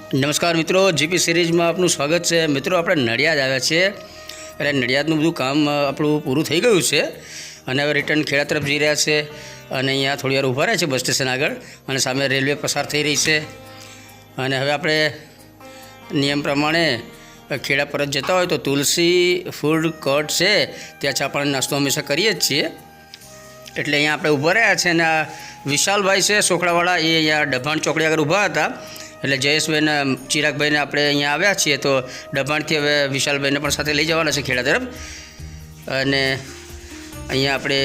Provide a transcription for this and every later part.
નમસ્કાર મિત્રો, જીપી સિરીઝમાં આપનું સ્વાગત છે। મિત્રો આપણે નડિયાદ આવ્યા છીએ એટલે નડિયાદનું બધું કામ આપણું પૂરું થઈ ગયું છે અને હવે રિટર્ન ખેડા તરફ જઈ રહ્યા છે અને અહીંયા થોડી વાર ઊભા રહ્યા છે બસ સ્ટેશન આગળ અને સામે રેલવે પસાર થઈ રહી છે અને હવે આપણે નિયમ પ્રમાણે ખેડા પરત જતા હોય તો તુલસી ફૂડ કોર્ટ છે, ત્યાં ચા પાણી નાસ્તો હંમેશા કરીએ જ છીએ। એટલે અહીંયા આપણે ઊભા રહ્યા છે અને આ વિશાલભાઈ છે સોખડાવાળા, એ અહીંયા ડભાણ ચોકડી આગળ ઊભા હતા। એટલે જયેશભાઈને ચિરાગભાઈને આપણે અહીંયા આવ્યા છીએ તો ડભાણથી હવે વિશાલભાઈને પણ સાથે લઈ જવાના છે ખેડા તરફ। અને અહીંયા આપણે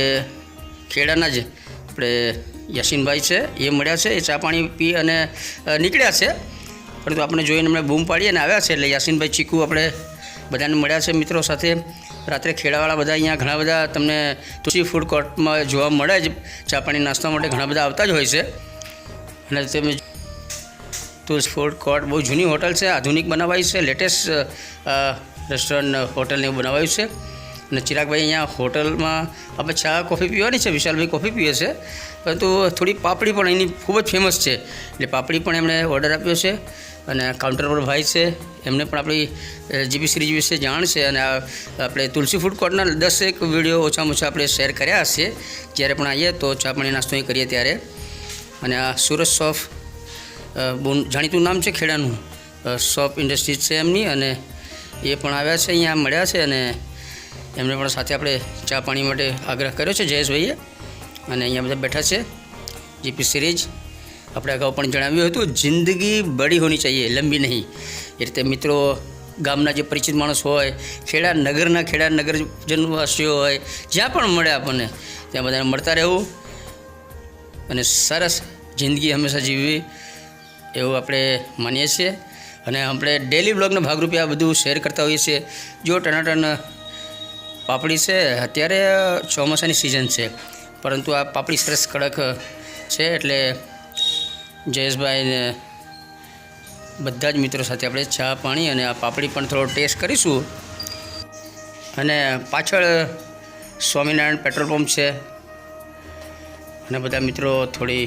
ખેડાના જ આપણે યાસીનભાઈ છે, એ મળ્યા છે, એ ચા પાણી પી અને નીકળ્યા છે, પરંતુ આપણે જોઈને અમને બૂમ પાડી અને આવ્યા છે। એટલે યાસીનભાઈ ચીકુ આપણે બધાને મળ્યા છે મિત્રો સાથે। રાત્રે ખેડાવાળા બધા અહીંયા ઘણા બધા તમને તુલસી ફૂડ કોર્ટમાં જોવા મળે જ, ચા પાણી નાસ્તા માટે ઘણા બધા આવતા જ હોય છે। અને તમે તુલસી ફૂડ કોર્ટ બહુ જૂની હોટલ છે, આધુનિક બનાવાઈ છે, લેટેસ્ટ રેસ્ટોરન્ટ હોટલને એવું બનાવાયું છે। અને ચિરાગભાઈ અહીંયા હોટલમાં આપણે ચા કોફી પીવાની છે, વિશાલભાઈ કોફી પીએ છે, પરંતુ થોડી પાપડી પણ એની ખૂબ જ ફેમસ છે, એટલે પાપડી પણ એમણે ઓર્ડર આપ્યો છે। અને કાઉન્ટર પર ભાઈ છે, એમને પણ આપણી જીપી સિરીઝ વિશે જાણ છે અને આપણે તુલસી ફૂડ કોર્ટના 10 વિડીયો ઓછામાં ઓછા આપણે શેર કર્યા હશે જ્યારે પણ આવીએ તો ચા પાણી નાસ્તો અહીં કરીએ ત્યારે। અને આ સુરત શોપ બહુ જાણીતું નામ છે ખેડાનું, શોપ ઇન્ડસ્ટ્રીઝ છે એમની, અને એ પણ આવ્યા છે, અહીંયા મળ્યા છે અને એમને પણ સાથે આપણે ચા પાણી માટે આગ્રહ કર્યો છે જયેશભાઈએ। અને અહીંયા બધા બેઠા છે। જીપી સિરીઝ આપણે અગાઉ પણ જણાવ્યું હતું, જિંદગી બડી હોની ચાહીએ, લંબી નહીં। એ રીતે મિત્રો ગામના જે પરિચિત માણસ હોય, ખેડા નગરવાસીઓ હોય, જ્યાં પણ મળે આપણને ત્યાં બધાને મળતા રહેવું અને સરસ જિંદગી હંમેશા જીવવી એવું આપણે માનીએ છીએ। અને આપણે ડેલી બ્લોગના ભાગરૂપે આ બધું શેર કરતા હોઈએ છીએ। જો ટનાટન પાપડી છે, અત્યારે ચોમાસાની સિઝન છે, પરંતુ આ પાપડી સરસ કડક છે, એટલે જયેશભાઈને બધા જ મિત્રો સાથે આપણે ચા પાણી અને આ પાપડી પણ થોડો ટેસ્ટ કરીશું। અને પાછળ સ્વામિનારાયણ પેટ્રોલ પંપ છે અને બધા મિત્રો થોડી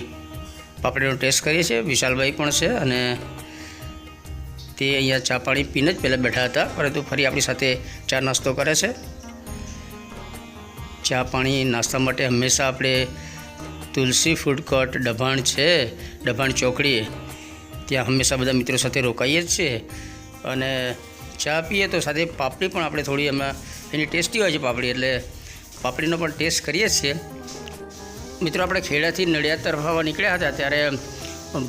પાપડીનો ટેસ્ટ કરીએ છીએ। વિશાલભાઈ પણ છે અને તે અહીંયા ચા પાણી પીને જ પહેલાં બેઠા હતા, પરંતુ ફરી આપણી સાથે ચા નાસ્તો કરે છે। ચા પાણી નાસ્તા માટે હંમેશા આપણે તુલસી ફૂડ કોર્ટ ડભાણ છે, ડભાણ ચોકડી, ત્યાં હંમેશા બધા મિત્રો સાથે રોકાઈએ જ છીએ। અને ચા પીએ તો સાથે પાપડી પણ આપણે થોડી એમાં એની ટેસ્ટી હોય છે પાપડી, એટલે પાપડીનો પણ ટેસ્ટ કરીએ છીએ। મિત્રો આપણે ખેડાથી નડિયાદ તરફ આવવા નીકળ્યા હતા ત્યારે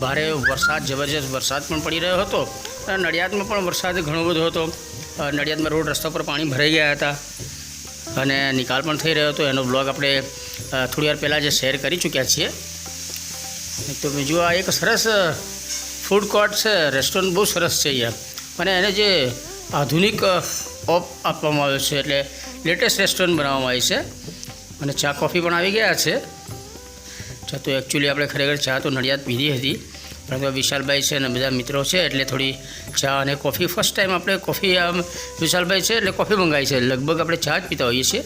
ભારે વરસાદ, જબરજસ્ત વરસાદ પણ પડી રહ્યો હતો અને નડિયાદમાં પણ વરસાદ ઘણો બધો હતો। નડિયાદમાં રોડ રસ્તા પર પાણી ભરાઈ ગયા હતા અને નિકાલ પણ થઈ રહ્યો હતો, એનો બ્લોગ આપણે થોડી વાર પહેલાં જે શેર કરી ચૂક્યા છીએ। તો બીજું આ એક સરસ ફૂડ કોર્ટ છે, રેસ્ટોરન્ટ બહુ સરસ છે અહીંયા, અને એને જે આધુનિક ઓપ આપવામાં આવ્યો છે, એટલે લેટેસ્ટ રેસ્ટોરન્ટ બનાવવામાં આવી છે। અને ચા કોફી પણ આવી ગયા છે। ચા તો એકચ્યુઅલી આપણે ખરેખર ચા તો નડિયાદ પીધી હતી, પરંતુ વિશાલભાઈ છે અને બધા મિત્રો છે એટલે થોડી ચા અને કોફી ફર્સ્ટ ટાઈમ આપણે કોફી વિશાલભાઈ છે એટલે કોફી મંગાવી છે, લગભગ આપણે ચા જ પીતા હોઈએ છીએ।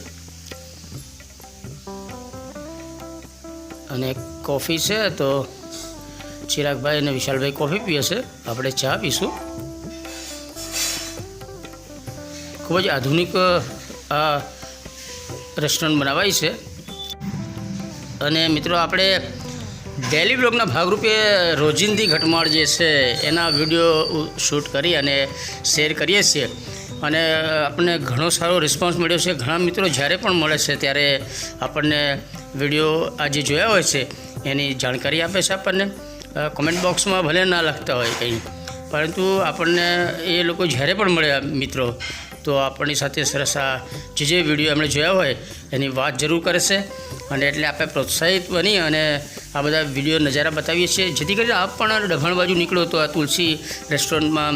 અને કોફી છે તો ચિરાગભાઈ અને વિશાલભાઈ કોફી પીએ છે, આપણે ચા પીશું। ખૂબ જ આધુનિક આ રેસ્ટોરન્ટ બનાવાય છે। અને મિત્રો આપણે ડેલી બ્લોગના ભાગરૂપે રોજિંદી ઘટમાળ જે છે એના વિડીયો શૂટ કરી અને શેર કરીએ છીએ અને આપણને ઘણો સારો રિસ્પોન્સ મળ્યો છે। ઘણા મિત્રો જ્યારે પણ મળે છે ત્યારે આપણને વિડીયો આ જે જોયા હોય છે એની જાણકારી આપે છે આપણને। કોમેન્ટ બોક્સમાં ભલે ના લખતા હોય કંઈ, પરંતુ આપણને એ લોકો જ્યારે પણ મળે મિત્રો તો આપણી સાથે સરસ આ જે વિડીયો એમણે જોયા હોય એની વાત જરૂર કરે છે, અને એટલે આપણે પ્રોત્સાહિત બની અને આ બધા વિડીયો નજારા બતાવીએ છીએ, જેથી કરીને આપ પણ ડભાણ બાજુ નીકળો તો આ તુલસી રેસ્ટોરન્ટમાં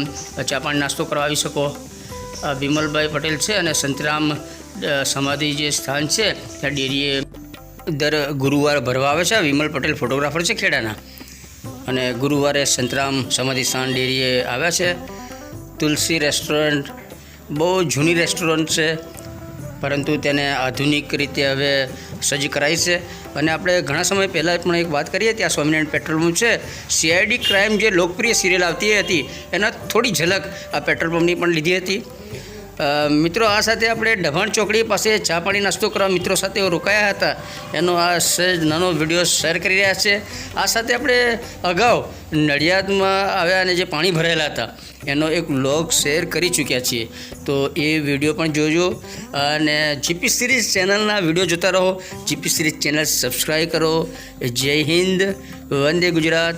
ચા પાણી નાસ્તો કરવા આવી શકો। વિમલભાઈ પટેલ છે અને સંતરામ સમાધિ જે સ્થાન છે ત્યાં ડેરીએ દર ગુરુવાર ભરવા આવે છે। વિમલ પટેલ ફોટોગ્રાફર છે ખેડાના, અને ગુરુવારે સંતરામ સમાધિ સ્થાન ડેરીએ આવ્યા છે। તુલસી રેસ્ટોરન્ટ બહુ જૂની રેસ્ટોરન્ટ છે પરંતુ તેને આધુનિક રીતે હવે સજ્જ કરાઈ છે. અને આપણે ઘણા સમય પહેલાં પણ એક વાત કરીએ ત્યાં સ્વામિનારાયણ પેટ્રોલ પંપ છે, CID ક્રાઇમ જે લોકપ્રિય સિરિયલ આવતી હતી એના થોડી ઝલક આ પેટ્રોલ પંપની પણ લીધી હતી. મિત્રો, આ સાથે આપણે ડભાણ ચોકડી પાસે ચા પાણી નાસ્તો કરવા મિત્રો સાથે રોકાયા હતા એનો આ સહેજ નાનો વિડીયો શેર કરી રહ્યા છે. આ સાથે આપણે અગાઉ નડિયાદમાં આવ્યા અને જે પાણી ભરાયેલા હતા એનો એક વ્લોગ શેર કરી ચૂક્યા છીએ, તો એ વિડીયો પણ જોજો. અને જીપી સિરીઝ ચેનલના વિડીયો જોતા રહો. જીપી સિરીઝ ચેનલ સબસ્ક્રાઈબ કરો. જય હિન્દ, વંદે ગુજરાત.